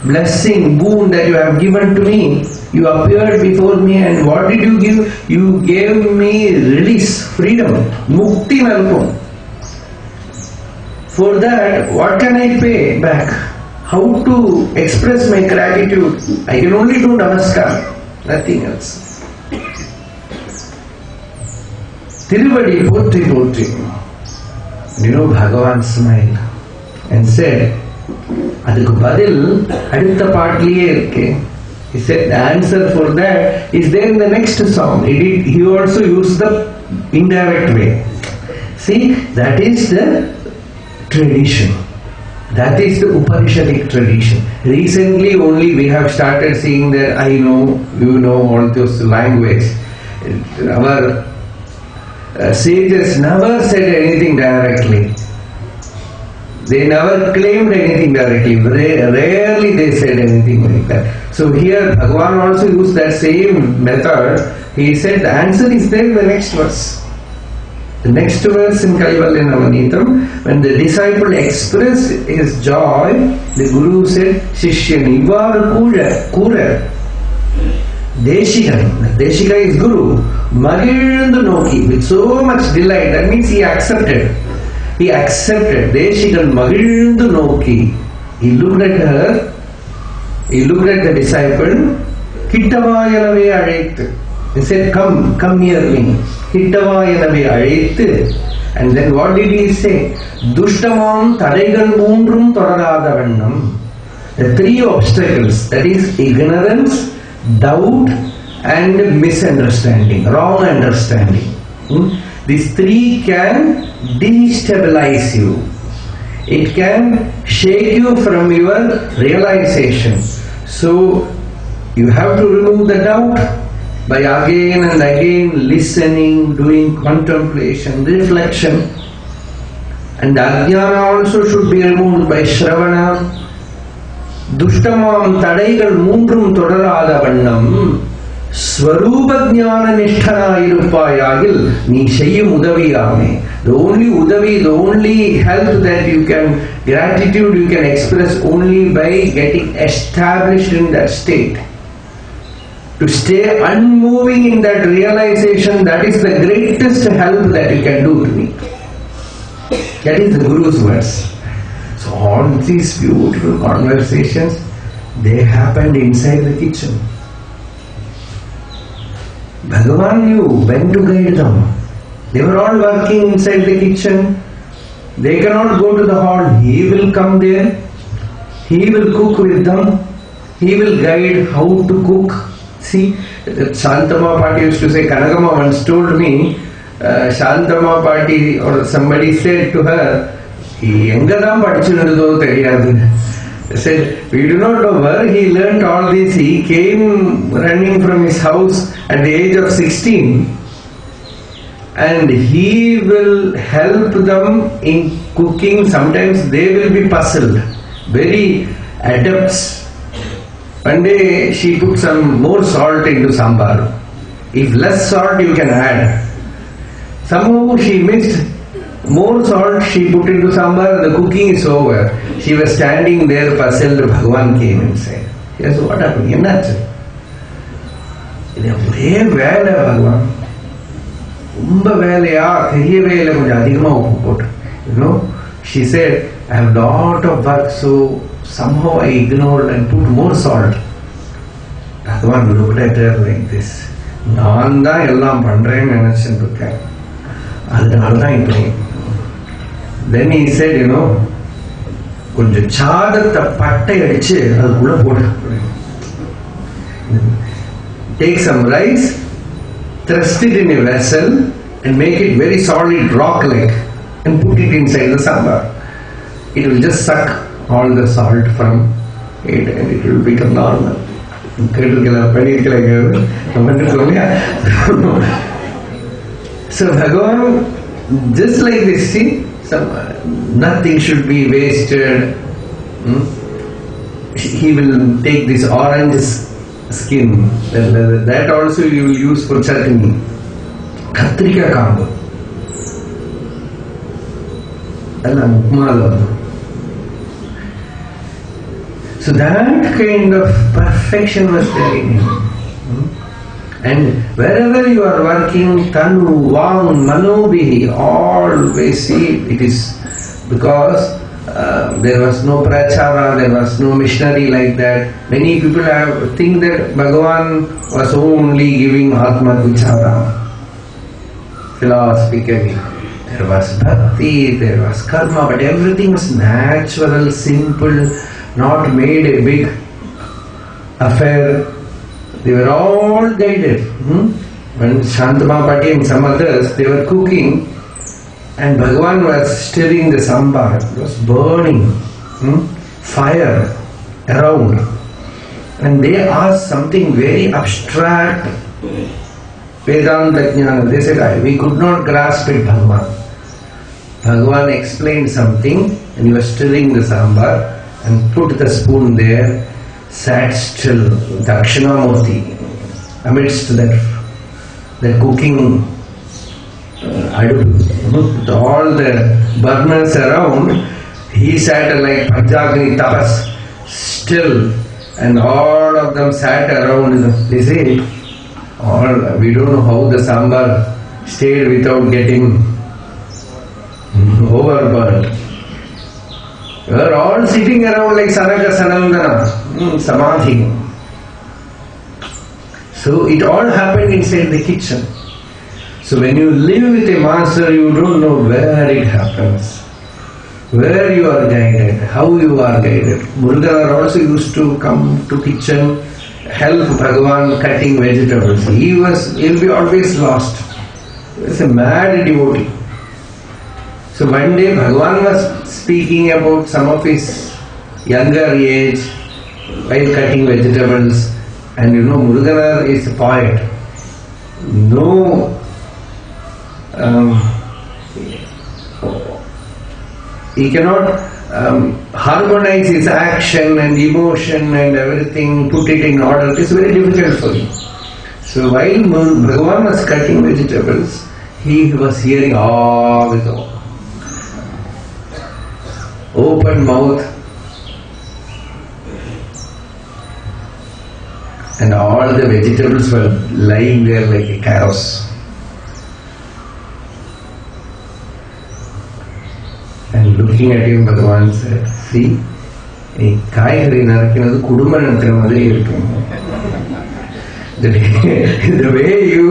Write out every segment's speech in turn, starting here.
blessing, boon that you have given to me. You appeared before me, and what did you give? You gave me release, freedom, mukti nalpum. For that, what can I pay back? How to express my gratitude? I can only do namaskar, nothing else. Tiruvadi potri potri. Bhagavan smiled and said, adukku badil adutha paatliye irukke. He said the answer for that is there in the next song. He also used the indirect way. See, that is the tradition. That is the Upanishadic tradition. Recently only we have started seeing that I know, you know, all those language. Our sages never said anything directly. They never claimed anything directly. Rarely they said anything like that. So here Bhagavan also used that same method. He said the answer is there in the next verse. The next verse in Kaivalya Navanitam, when the disciple expressed his joy, the Guru said, Shishyan, Ivar Kura. Deshika is Guru. Magilundu Noki, with so much delight. That means he accepted. He accepted. Deshikan Magilundu Noki. He looked at her. He looked at the disciple. Kittavayanave Aழைத்து. He said, come near me. Kittavayanave Aழைத்து. And then what did he say? Dushtamam Tadaigal Moondrum Todaraada Vannam. The three obstacles, that is ignorance, doubt and misunderstanding, wrong understanding. These three can destabilize you. It can shake you from your realization. So you have to remove the doubt by again and again listening, doing contemplation, reflection. And Ajnana also should be removed by Shravana. Dushtamam Tadaigal Moondrum Todaraada Vannam Swarupa Jnana Nishtana Irupayagil Ni Seyyum Udaviyame. The only Udavi, the only help that you can, gratitude you can express only by getting established in that state. To stay unmoving in that realization, that is the greatest help that you can do to me. That is the Guru's words. So all these beautiful conversations, they happened inside the kitchen. Bhagavan knew when to guide them. They were all working inside the kitchen. They cannot go to the hall. He will come there. He will cook with them. He will guide how to cook. See, Shantama Party used to say, Kanagama once told me, Shantama Party or somebody said to her, Engadam Padichunado Teriyadu. Said, we do not know where he learnt all this. He came running from his house at the age of 16. And he will help them in cooking. Sometimes they will be puzzled. Very adepts. One day she put some more salt into sambar. If less salt you can add. Somehow she mixed more salt, she put into sambar, the cooking is over. She was standing there puzzled. Bhagavan came and said, yes, what happened? Ennachu? Idhe vela Bhagavan. Umba velaya, theriya vela konja adhigama uppu potu. You know, she said, I have lot of work, so somehow I ignored and put more salt. Bhagavan looked at her like this. Naan da ellam pandren nenachittukken. Adanaala da ipdi. Then he said, you know, konjam chadatta pattai adichu adukulla podu. Take some rice, thrust it in a vessel and make it very solid rock-like and put it inside the sambar. It will just suck all the salt from it and it will become normal. So Bhagavan, just like this, see, nothing should be wasted. He will take this orange skin, that also you will use for chutney. Katrika kambu. So that kind of perfection was there in him. And wherever you are working, Tanu, Vang, Manobhi, always see it is because there was no prachara, there was no missionary like that. Many people think that Bhagavan was only giving Atma Vichara, philosophically. There was bhakti, there was karma, but everything was natural, simple, not made a big affair. They were all guided. When Shantama Pati and some others, they were cooking and Bhagavan was stirring the sambar. It was burning. Fire around. And they asked something very abstract. Vedanta Jnana. They said, we could not grasp it, Bhagavan. Bhagavan explained something and he was stirring the sambar and put the spoon there. Sat still, Dakshinamurti, amidst that cooking with all the burners around, he sat like Panchagni Tapas, still, and all of them sat around. They say, we don't know how the sambar stayed without getting overburnt. We were all sitting around like Saraka Sanandana, Samadhi. So it all happened inside the kitchen. So when you live with a master, you don't know where it happens, where you are guided, how you are guided. Murugan also used to come to kitchen, help Bhagavan cutting vegetables. He'll be always lost. He was a mad devotee. So one day Bhagavan was speaking about some of his younger age while cutting vegetables, and Muruganar is a poet. No he cannot harmonize his action and emotion and everything, put it in order. It is very difficult for him. So while Bhagavan was cutting vegetables, he was hearing all with all. Open mouth, and all the vegetables were lying there like a chaos. And looking at him, Bhagavan said, see, a kaigari narakkinadu kudumba nadutira madiri irukkum. The way you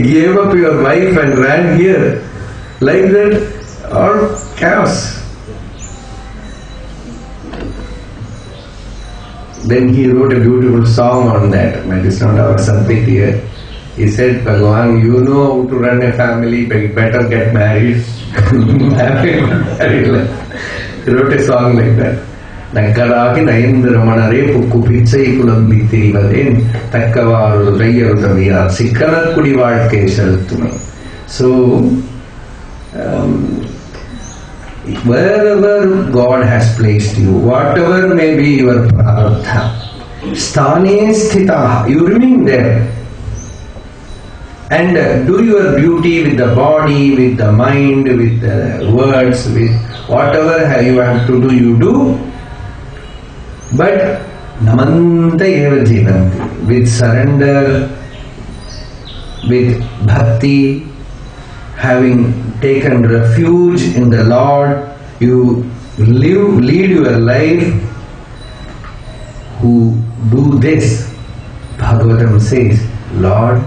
gave up your wife and ran here, like that, all chaos. Then he wrote a beautiful song on that, but it's not our subject here. He said, Bhagavan, you know how to run a family, but you better get married. He wrote a song like that. Nakkaraki Nayendra Pukku Pichai Kulambi Tirivadin Takkavaru Rayarudavira Sikkanakudi Vazhkai Seluthum. So wherever God has placed you, whatever may be your prarabdha, sthane sthitaha, you remain there and do your duty with the body, with the mind, with the words, with whatever you have to do, you do. But namanta eva jivanti, with surrender, with bhakti, having taken refuge in the Lord, you lead your life. Who do this, Bhagavatam says, Lord,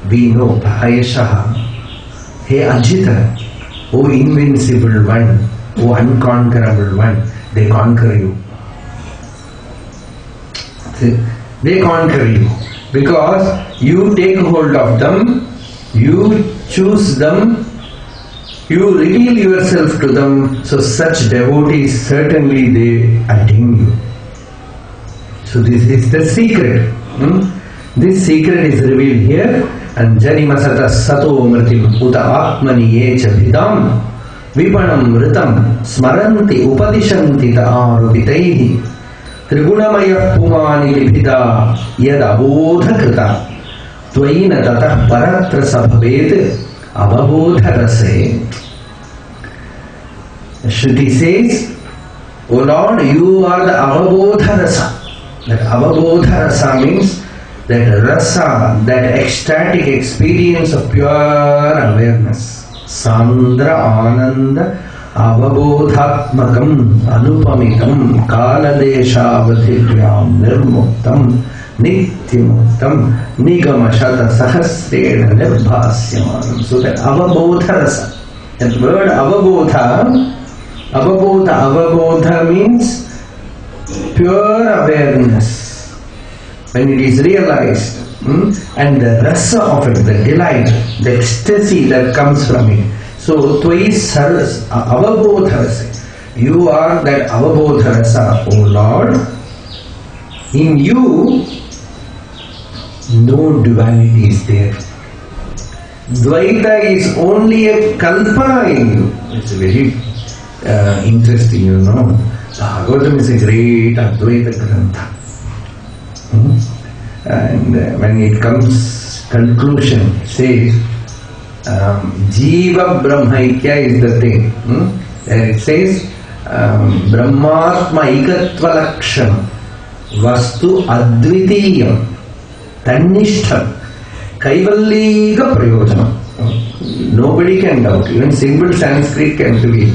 we know, Bhayashaha, Hey Ajita, O invincible one, O unconquerable one, they conquer you. They conquer you because you take hold of them, you choose them, you reveal yourself to them. So such devotees, certainly they attain you. So this is the secret. This secret is revealed here. And Janimasata Sato Mritim Uta Atmani Yecha Vidam Vipanam Ritam Smaranti Upadishanti Ta'arubitaihi Trigunamaya Pumani Lipita Yada Bodha Krita Tvaina Tata Paratra Sabhabet Ababodha Rase. Shruti says, O Lord, you are the avabodha rasa. That avabodha rasa means that rasa, that ecstatic experience of pure awareness. Sandra Ananda Avabodhatmakam Anupamitam Kaladeshavadhivyam Nirmuktam Nityamuktam Nigamashata Sahasrena Nirbhasyamanam. So that avabodha rasa. That word avabodha means pure awareness. When it is realized, and the rasa of it, the delight, the ecstasy that comes from it. So, twice avabodha rasa. You are that avabodha rasa, O Lord. In you, no duality is there. Dvaita is only a kalpana in you. It's very interesting, you know. Bhagavatam is a great Advaita Grantha. And when it comes conclusion, it says Jiva Brahmaikya is the thing. And it says Brahmatma Ikatva Laksham Vastu Advitiyam Tanishtham Kaivalliga Prayojanam. Nobody can doubt. Even simple Sanskrit can reveal.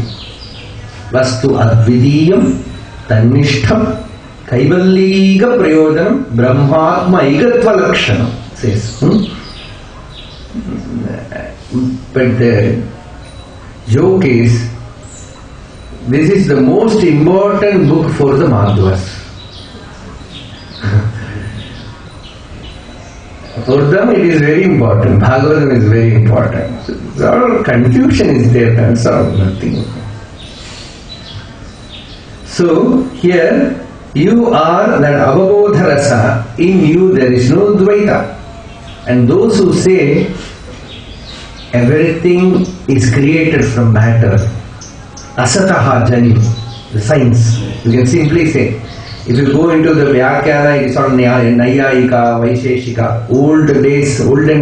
Vastu Advitiyam Tanishtham Kaivalliga Prayojanam Brahmatma Ikatva Lakshanam says. But the joke is, this is the most important book for the Madhvas. For them it is very important. Bhagavatam is very important. So all confusion is there, that's all, nothing. So here you are that avabodha rasa. In you there is no dvaita. And those who say everything is created from matter, asataha jani, the science, you can simply say. If you go into the Vyakhana, it is on Nayayika, Vaisheshika, olden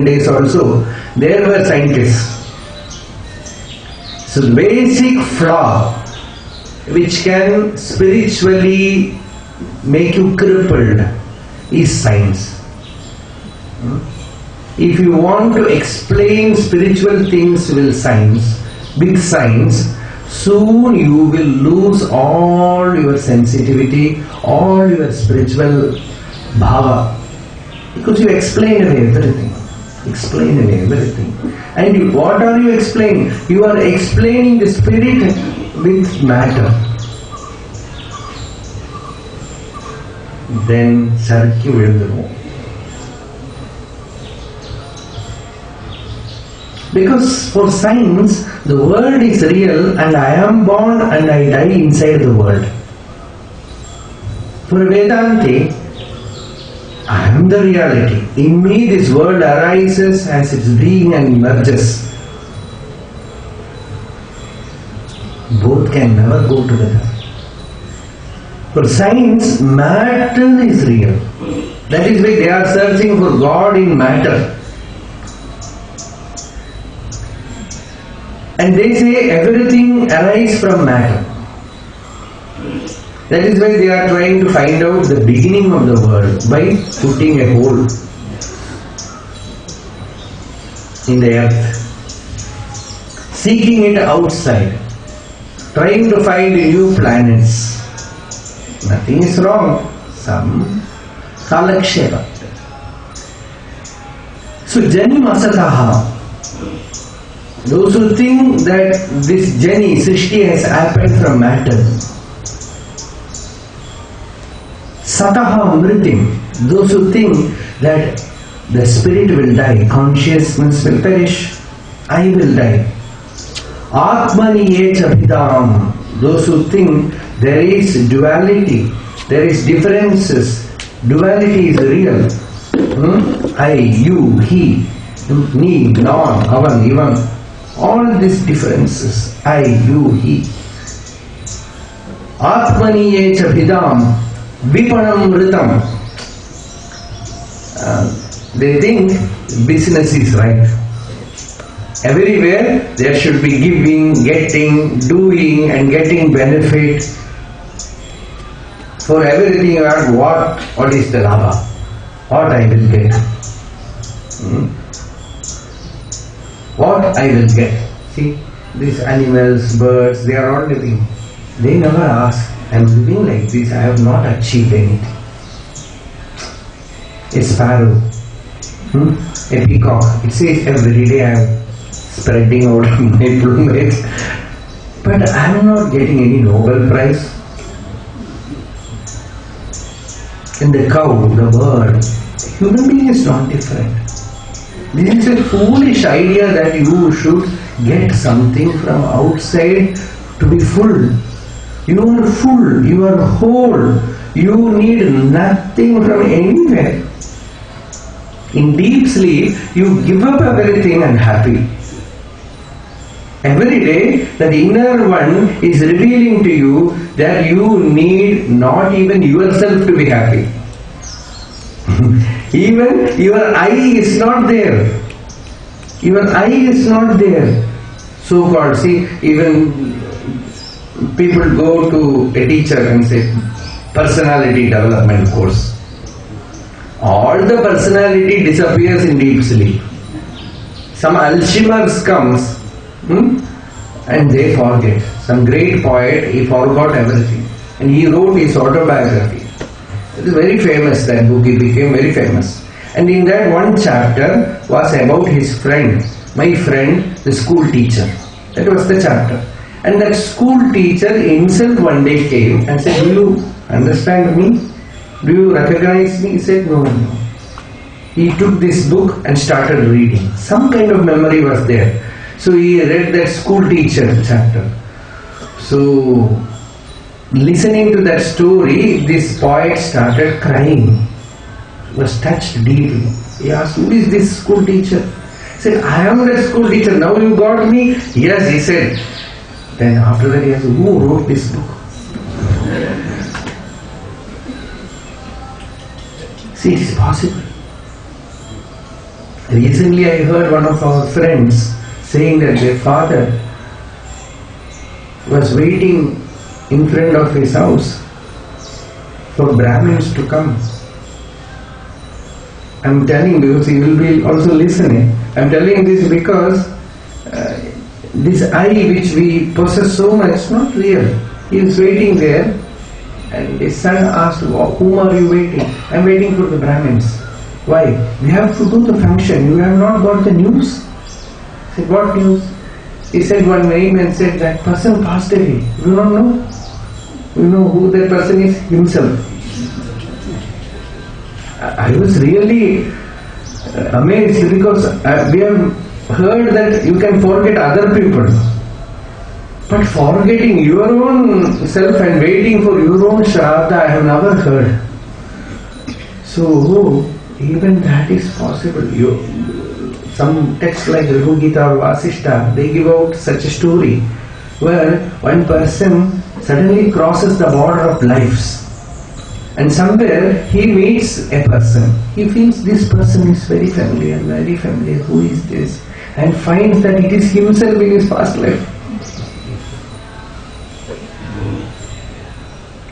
days also, there were scientists. So the basic flaw which can spiritually make you crippled is science. If you want to explain spiritual things with science, soon you will lose all your sensitivity, all your spiritual bhava. Because you explain away everything. And what are you explaining? You are explaining the spirit with matter. Then Sarki will know. Because for science, the world is real and I am born and I die inside the world. For Vedanti, I am the reality. In me this world arises as its being and emerges. Both can never go together. For science, matter is real. That is why they are searching for God in matter. And they say everything arises from matter. That is why they are trying to find out the beginning of the world by putting a hole in the earth, seeking it outside, trying to find new planets. Nothing is wrong. Some kalakshepa. So Janim Asataha. Those who think that this Jani, Srishti has happened from matter. Sataha Amritim. Those who think that the spirit will die, consciousness will perish, I will die. Atmani Yecha Bhidam. Those who think there is duality, there is differences, duality is real. I, you, he, me, non, avan, ivan. All these differences, I, you, he. Atmani Yecha Bhidam Vipanam Ritam. They think business is right. Everywhere there should be giving, getting, doing and getting benefit. For everything you ask, what is the labha? What I will get? What I will get? See, these animals, birds, they are all living. They never ask, I am living like this, I have not achieved anything. A sparrow, a peacock, it says every day I am spreading out my plumage, but I am not getting any Nobel Prize. And the cow, the bird, human being is not different. This is a foolish idea that you should get something from outside to be full. You are full, you are whole, you need nothing from anywhere. In deep sleep, you give up everything and happy. Every day, the inner one is revealing to you that you need not even yourself to be happy. Even your I is not there. Your I is not there. So called, see, even people go to a teacher and say, personality development course. All the personality disappears in deep sleep. Some Alzheimer's comes, and they forget. Some great poet, he forgot everything. And he wrote his autobiography. It is very famous, that book, he became very famous. And in that one chapter was about his friend, my friend, the school teacher. That was the chapter. And that school teacher himself one day came and said, do you understand me? Do you recognize me? He said, no. He took this book and started reading. Some kind of memory was there. So he read that school teacher chapter. So, listening to that story, this poet started crying. Was touched deeply. He asked, who is this school teacher? He said, I am that school teacher. Now you got me? Yes, he said. Then after that he asked, who wrote this book? See, it is possible. Recently I heard one of our friends saying that their father was waiting in front of his house for Brahmins to come. I am telling you, he will be also listening. I am telling this because this I which we possess so much is not real. He is waiting there, and his son asked, whom are you waiting? I am waiting for the Brahmins. Why? We have to do the function. You have not got the news? I said, what news? He said, one man said, that person passed away. You don't know? You know who that person is? Himself. I was really amazed because we have heard that you can forget other people. But forgetting your own self and waiting for your own shraddha, I have never heard. So, even that is possible. Some texts like Raghu Gita or Vasishta, they give out such a story where one person suddenly crosses the border of lives. And somewhere he meets a person. He feels this person is very familiar. Who is this? And finds that it is himself in his past life.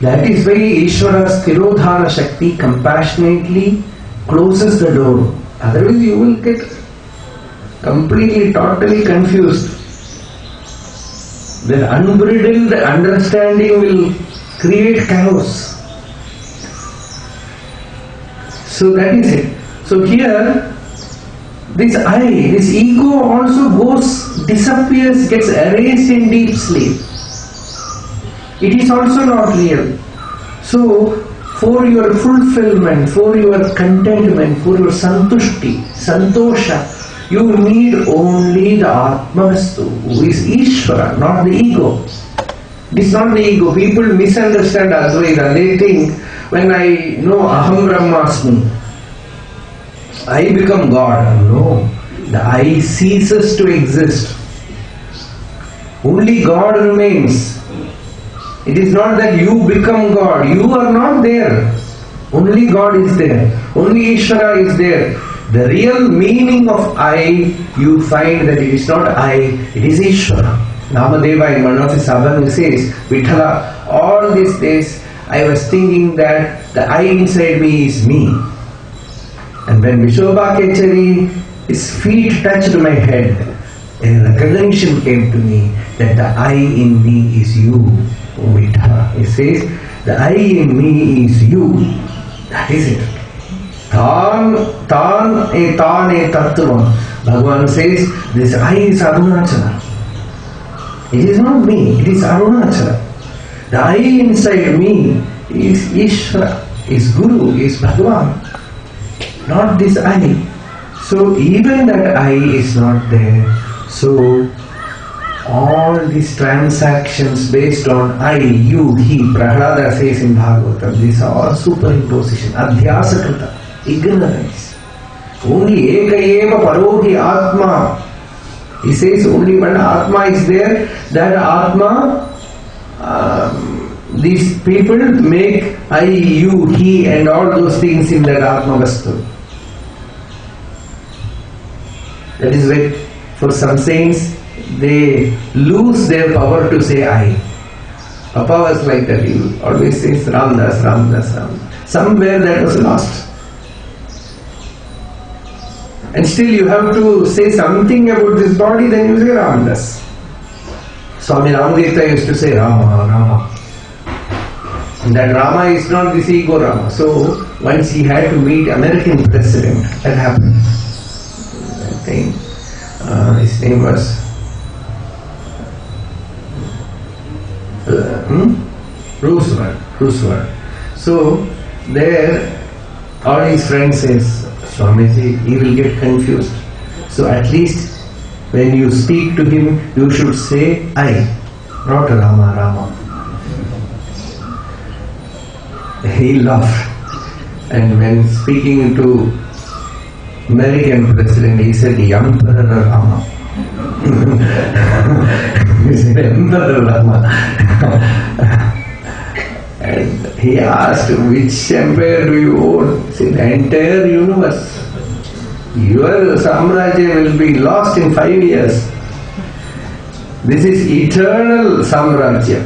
That is why Ishvara's Tirodhara Shakti compassionately closes the door. Otherwise you will get completely, totally confused. The unbridled understanding will create chaos. So that is it. So here, this I, this ego also disappears, gets erased in deep sleep. It is also not real. So, for your fulfillment, for your contentment, for your santushti, santosha, you need only the Atmavastu, who is Ishvara, not the ego. It is not the ego. People misunderstand Advaita. They think, when I know Aham Brahmasmi, I become God. No, the I ceases to exist. Only God remains. It is not that you become God. You are not there. Only God is there. Only Ishvara is there. The real meaning of I, you find that it is not I, it is Ishvara. Namadeva in one of his abhangas says, Vithala, all these days I was thinking that the I inside me is me. And when Vishobha Kechari, his feet touched my head, a recognition came to me that the I in me is you, O Vitha. He says, the I in me is you. That is it. Tan e tattvam. Bhagavan says, this I is Arunachala. It is not me, it is Arunachala. The I inside me is Ishvara, is Guru, is Bhagavan. Not this I. So even that I is not there. So all these transactions based on I, you, he, Prahlada says in Bhagavatam, these are all superimposition, adhyasakrita, ignorance. Only eka eva parohi atma. He says only one atma is there. That atma, these people make I, you, he and all those things in that atma vastu. That is why for some saints they lose their power to say I. Papa was like that. He always says Ramdas, Ramdas, Ramdas. Somewhere that was lost. And still you have to say something about this body, then you say Ramdas. Swami Ramadita used to say Rama, Rama. And that Rama is not this ego Rama. So once he had to meet American president, that happened. I think his name was Roosevelt. So there all his friends says, Swamiji, he will get confused. So at least when you speak to him, you should say I, not Rama, Rama. He laughed. And when speaking to American president, he said, the Emperor Rama. He said, Emperor Rama. And he asked, which empire do you own? He said, the entire universe. Your Samrajya will be lost in 5 years. This is eternal Samrajya.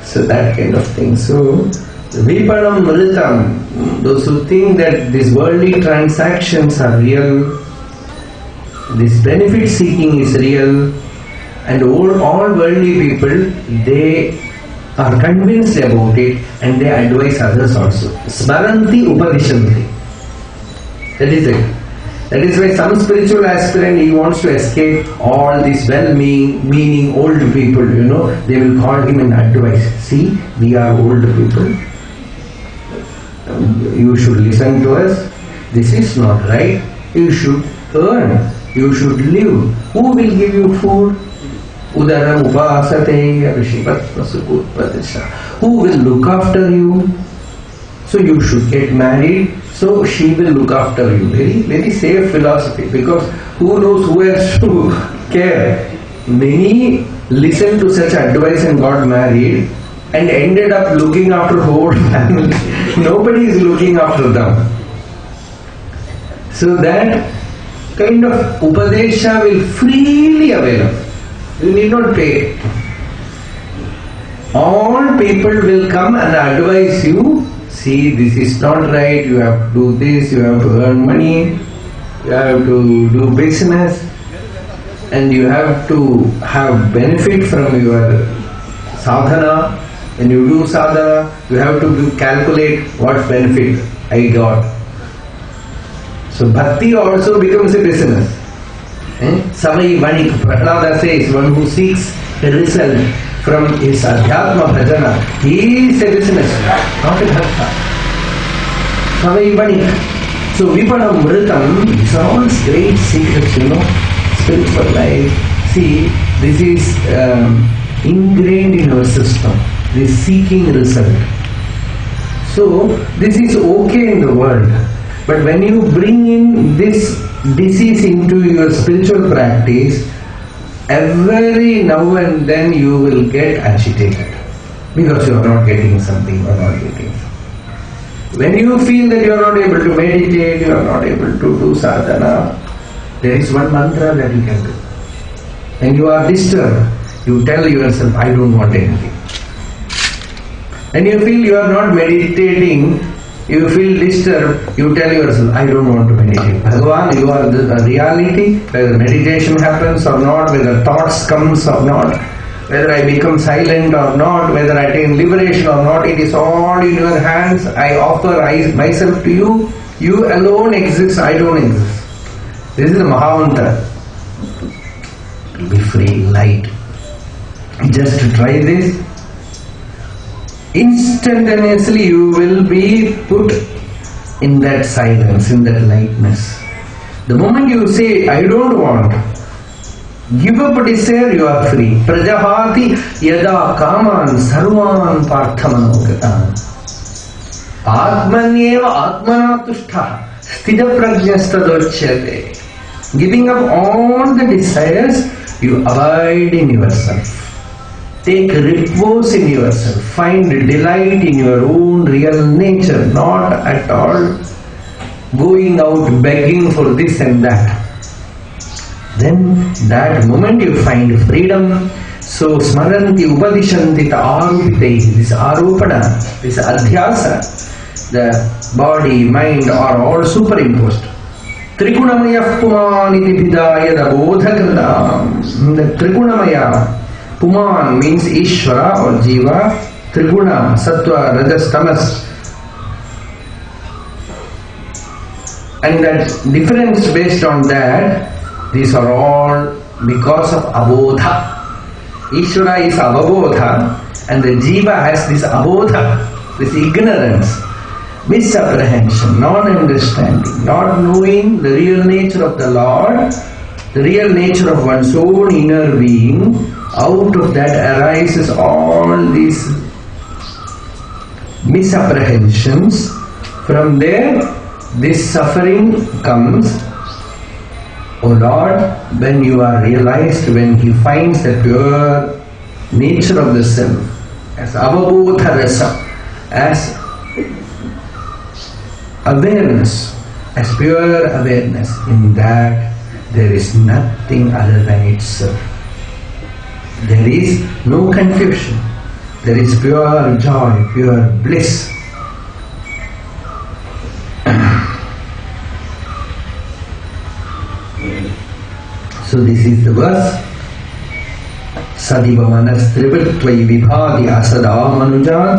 So that kind of thing. So, Vipanam Mritam, those who think that these worldly transactions are real, this benefit seeking is real, and all worldly people, they are convinced about it and they advise others also. Smaranti Upadishanti. That is it. That is why some spiritual aspirant, he wants to escape all these well-meaning old people, they will call him and advise. See, we are old people. You should listen to us. This is not right. You should earn. You should live. Who will give you food? Udaram upasate rishivatmasukutpadisha. Who will look after you? So you should get married. So she will look after you. Very, very safe philosophy. Because who knows who has to care? Many listened to such advice and got married and ended up looking after whole family. Nobody is looking after them. So that kind of upadesha will freely available. You need not pay. All people will come and advise you, see, this is not right, you have to do this, you have to earn money, you have to do business, and you have to have benefit from your sadhana. When you do sadhana, you have to calculate what benefit I got. So bhakti also becomes a business. Savai Vanik, Prahlada says, one who seeks a result from his adhyatma bhajana, he is a business, not a bhakta. Savai Vanik. So Vipanam Mritam, these are all great secrets, spiritual life. See, this is ingrained in our system, this seeking result. So, this is okay in the world. But when you bring in this disease into your spiritual practice, every now and then you will get agitated because you are not getting something or not getting. When you feel that you are not able to meditate, you are not able to do sadhana, there is one mantra that you can do. When you are disturbed, you tell yourself, I don't want anything. When you feel you are not meditating, you feel disturbed, you tell yourself, I don't want to meditate. Bhagavan, you are the reality, whether meditation happens or not, whether thoughts comes or not, whether I become silent or not, whether I attain liberation or not, it is all in your hands. I offer myself to you. You alone exist, I don't exist. This is the Mahamantra. Be free, light. Just to try this, instantaneously you will be put in that silence, in that lightness. The moment you say, I don't want, give up desire, you are free. Prajahati yada kaman sarvan parthamanogatan. Atmanyeva atmanatushta sthita prajnastadochyate. Giving up all the desires, you abide in yourself. Take repose in yourself. Find delight in your own real nature. Not at all going out begging for this and that. Then that moment you find freedom. So smaranti upadishanti arupite. This arupana, this adhyasa, the body, mind are all superimposed. Trigunamaya pumaniti bidaya da bodhakradam. The Trigunamaya, Puman means Ishvara or Jiva, Triguna, Sattva, Rajas, Tamas. And that difference based on that, these are all because of Abodha. Ishvara is Avabodha and the Jiva has this Abodha, this ignorance, misapprehension, non-understanding, not knowing the real nature of the Lord, the real nature of one's own inner being. Out of that arises all these misapprehensions. From there, this suffering comes. O Lord, when you are realized, when he finds the pure nature of the self, as avabodha rasa, as awareness, as pure awareness, in that there is nothing other than itself. There is no confusion. There is pure joy, pure bliss. So this is the verse. Sadiva manas trivritvai vibhadi asada manujat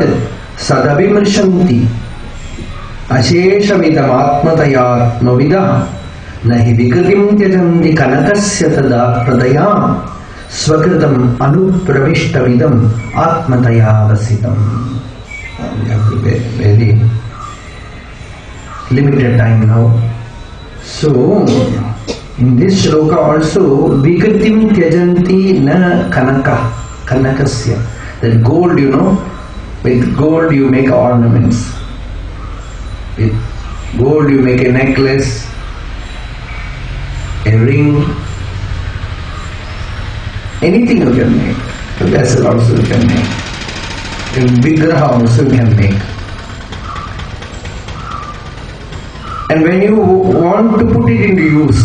sadavimrshanti asheshamidam atmataya novida nahi vikritim tyajanti kanakasya tada pradayam Swakritam anupravishtavidam atmataya vasitam. We have to be very limited time now. So, in this shloka also, vikritim tyajanti na kanaka, kanakasya. That gold, with gold you make ornaments. With gold you make a necklace, a ring, anything you can make. A vessel also you can make. A vigraha also you can make. And when you want to put it into use,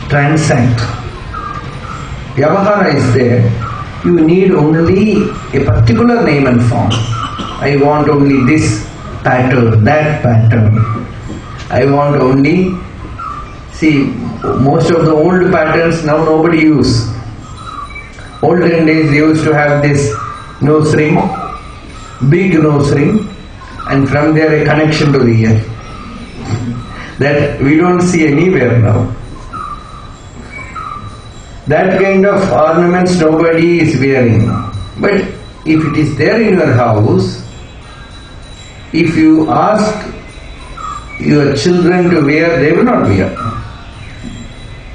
transact, Vyavahara is there, you need only a particular name and form. I want only this pattern, that pattern. I want only, see, most of the old patterns now nobody use. Olden days they used to have this nose ring, big nose ring, and from there a connection to the ear. That we don't see anywhere now. That kind of ornaments nobody is wearing. But if it is there in your house, if you ask your children to wear, they will not wear.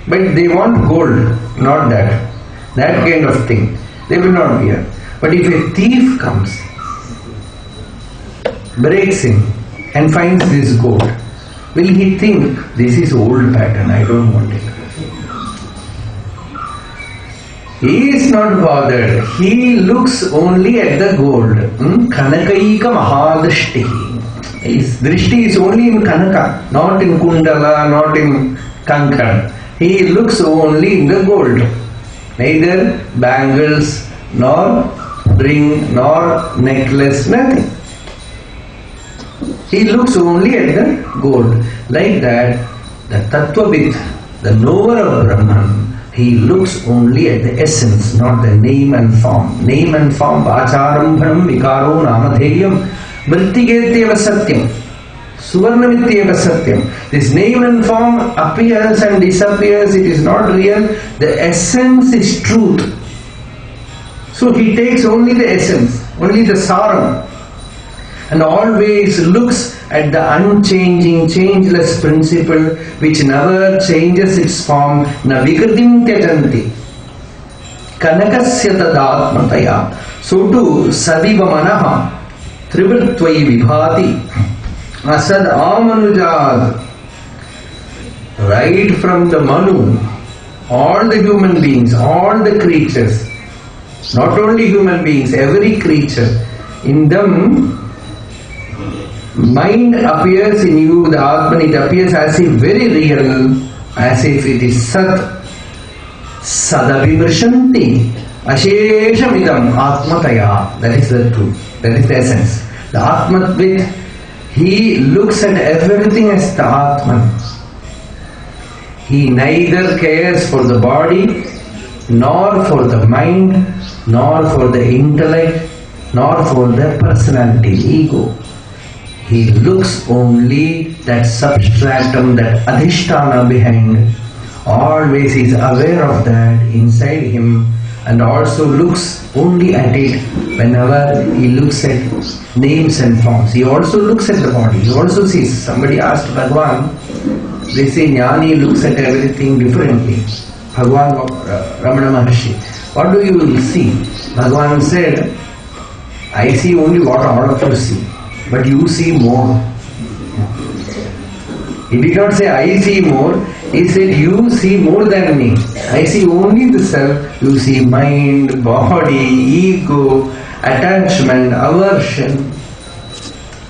But they want gold, not that. That kind of thing. They will not wear. But if a thief comes, breaks in and finds this gold, will he think, this is old pattern, I don't want it? He is not bothered. He looks only at the gold. Kanakaika mahadrishti. His drishti is only in Kanaka, not in Kundala, not in Kankan. He looks only in the gold. Neither bangles nor ring, nor necklace, nothing. He looks only at the gold. Like that, the Tattvavit, the knower of Brahman, he looks only at the essence, not the name and form. Name and form, Vacharambhanam, Vikaro, Namadheyam, Mrittigetyeva Satyam, Suvarnamityeva Satyam. This name and form appears and disappears, it is not real. The essence is truth. So he takes only the essence, only the saram, and always looks at the unchanging, changeless principle which never changes its form. Na vikritim tyajanti kanakasya tadatmataya. So too sadiva manaha trivritvai vibhati asad amanujad. Right from the Manu, all the human beings, all the creatures, not only human beings, every creature, in them mind appears in you, the Atman, it appears as if very real, as if it is Sat. Sadabhimarshanti Asheshamidam Atmataya. That is the truth, that is the essence. The Atmatvit, he looks at everything as the Atman. He neither cares for the body, nor for the mind, nor for the intellect, nor for the personality, ego. He looks only that substratum, that adhisthana behind. Always is aware of that inside him, and also looks only at it whenever he looks at names and forms. He also looks at the body. He also sees. Somebody asked Bhagwan, they say Jnani looks at everything differently. Bhagwan Ramana Maharshi, what do you see? Bhagwan said, I see only what all of you see, but you see more. He did not say I see more, he said you see more than me. I see only the self, you see mind, body, ego, attachment, aversion,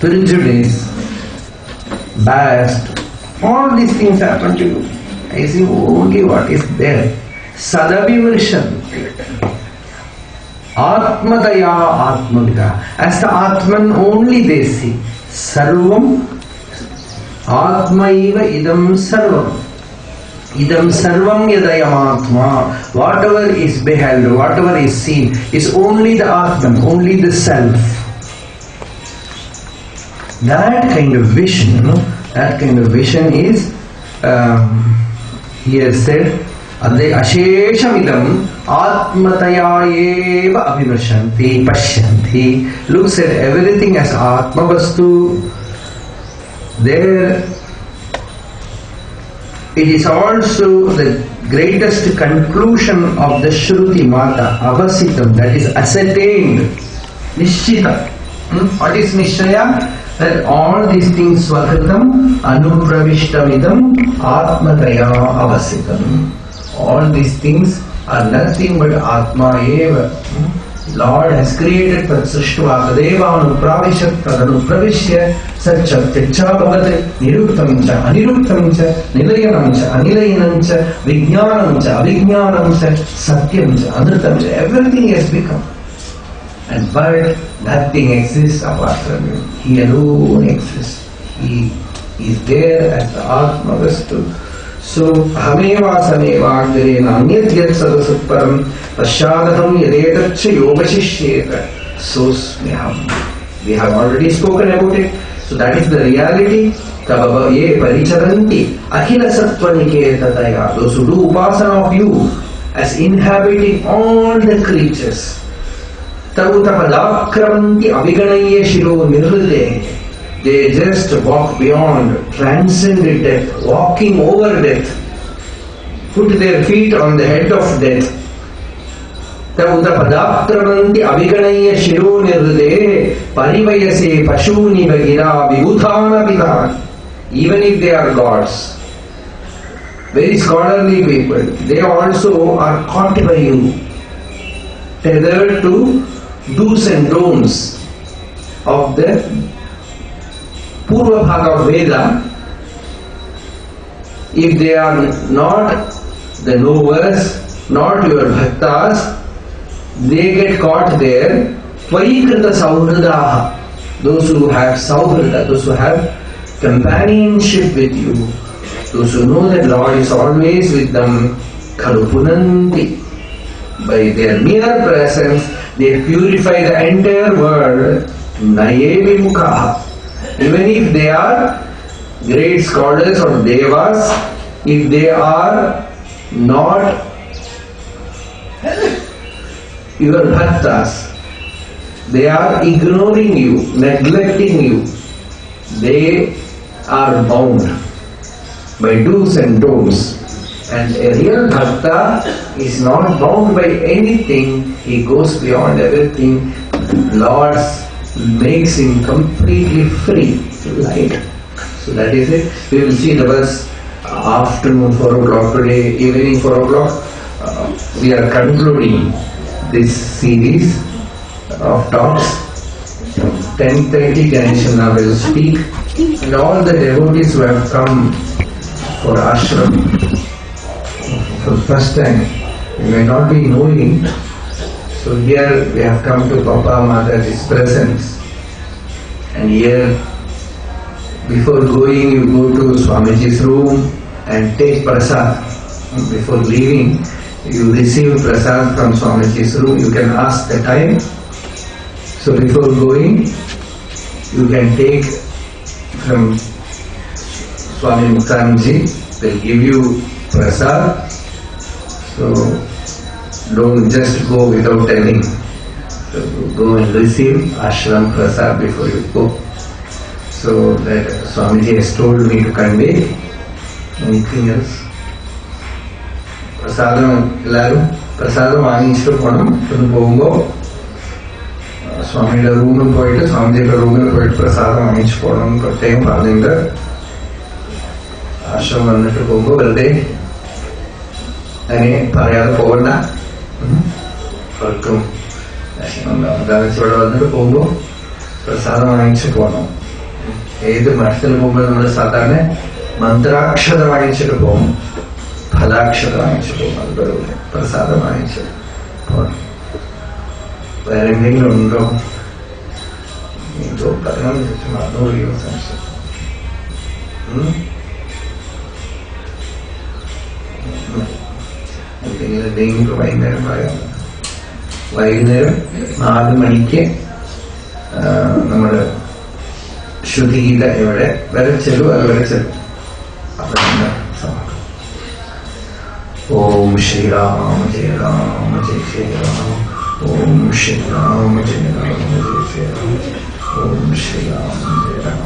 prejudice, bias. All these things happen to you. I see only what is there. Sadabhimarshan. Atmadaya Atmavida. As the Atman only they see. Sarvam Atmaiva idam sarvam. Idam sarvam yadayam atma. Whatever is beheld, whatever is seen, is only the Atman, only the self. That kind of vision, that kind of vision is, he has said, Asheshamidam Atmataya eva abhimarshanti pashyanti. Looks at everything as Atma Vastu. There, it is also the greatest conclusion of the Shruti Mata, Avasitam, that is ascertained, Nishchita. What is Nishchaya? That all these things Svakritam, Anupravishtamidam, Atmataya Avasitam. All these things are nothing but Atma eva. Lord has created Tat Srishtva Tadeva Anupravishat Tadanupravishya Satcha Techa Bhavate Niruktam Cha Aniruktam Cha Nilayanam Cha Anilayanam Cha Vijnanam Cha Avijnanam Cha Satyam Cha Anrutam Cha. Everything has become. And but nothing exists apart from him. He alone exists. He is there as the Atma Vastu. So, Hameva Sameva Agirena Anyat Yat Sadasutparam Pashadatam Yadetatcha Yogashishyeta. So Smiham. We have already spoken about it. So that is the reality. Tababa Ye Paricharanti Akhila Sattva Niketataya. Those who do upasana of you as inhabiting all the creatures. Tavutapadakranti Aviganaya Shiro Nirvide. They just walk beyond, transcend death, walking over death, put their feet on the head of death. Tavutapadakranti Aviganaya Shiro Nirvide Parivayase Pashuni Vagira Vibhutana Pitan. Even if they are gods, very scholarly people, they also are caught by you, tethered to do's and don'ts of the Purva Bhaga of Veda. If they are not the knowers, not your bhaktas, they get caught there. Tvaikrita sauhradaha, those who have sauhrada, those who have companionship with you, those who know that Lord is always with them, khalupunanti. By their mere presence, they purify the entire world. Nayevi mukha. Even if they are great scholars or devas, if they are not your bhaktas, they are ignoring you, neglecting you, they are bound by do's and don'ts. And a real bhakta is not bound by anything, he goes beyond everything. Lord makes him completely free, light. So that is it. We will see the verse afternoon 4 o'clock today, evening 4 o'clock. We are concluding this series of talks. 10:30 Ganeshan will speak, and all the devotees who have come for ashram for the first time, you may not be knowing. So here we have come to Papa Mataji's presence, and here before going you go to Swamiji's room and take prasad. Before leaving you receive prasad from Swamiji's room. You can ask the time. So before going you can take from Swami Mukherjee, they'll give you prasad. So don't just go without telling. So go and receive ashram prasad before you go. So that Swamiji has told me to convey. Anything else? Prasadam, ellarum prasadam vaangichittu ponam. Thunu pogumbol Swamiyude roomil poyittu Swamijiyude roomil poyittu prasadam vaangichu ponam prathekam parnundu. Ashram vannittu pogumbol verude അങ്ങനെ പറയാതെ പോകണ്ട. അവർക്കും വിഷമം ഇവിടെ വന്നിട്ട് പോകുമ്പോൾ പ്രസാദം വാങ്ങിച്ചു പോകണം. ഏത് മഠത്തിൽ പോകുമ്പോൾ നമ്മൾ സാധാരണ മന്ത്രാക്ഷത വാങ്ങിച്ചിട്ട് പോകും, ഫലാക്ഷത വാങ്ങിച്ചു പോകും. അതുപോലെ പ്രസാദം വാങ്ങിച്ച് പോകണം. വേറെ എന്തെങ്കിലും ഉണ്ടോ? എന്തോ പറയാൻ മറന്നുപോയോ സംശയം? എന്തെങ്കിലും വൈകുന്നേരം പറയാം. വൈകുന്നേരം 4 മണിക്ക് നമ്മുടെ ശ്രുതിഗീത ഇവിടെ വരച്ചെല്ലു, അത് വരച്ചെല്ലു. ഓം ശ്രീരാമ ജയ രാമ ജയ ജയ രാമ. ഓം ശ്രീരാമ ജയ രാമ ജയ ജയ രാമ. ഓം ശ്രീരാമ ജയ രാമ.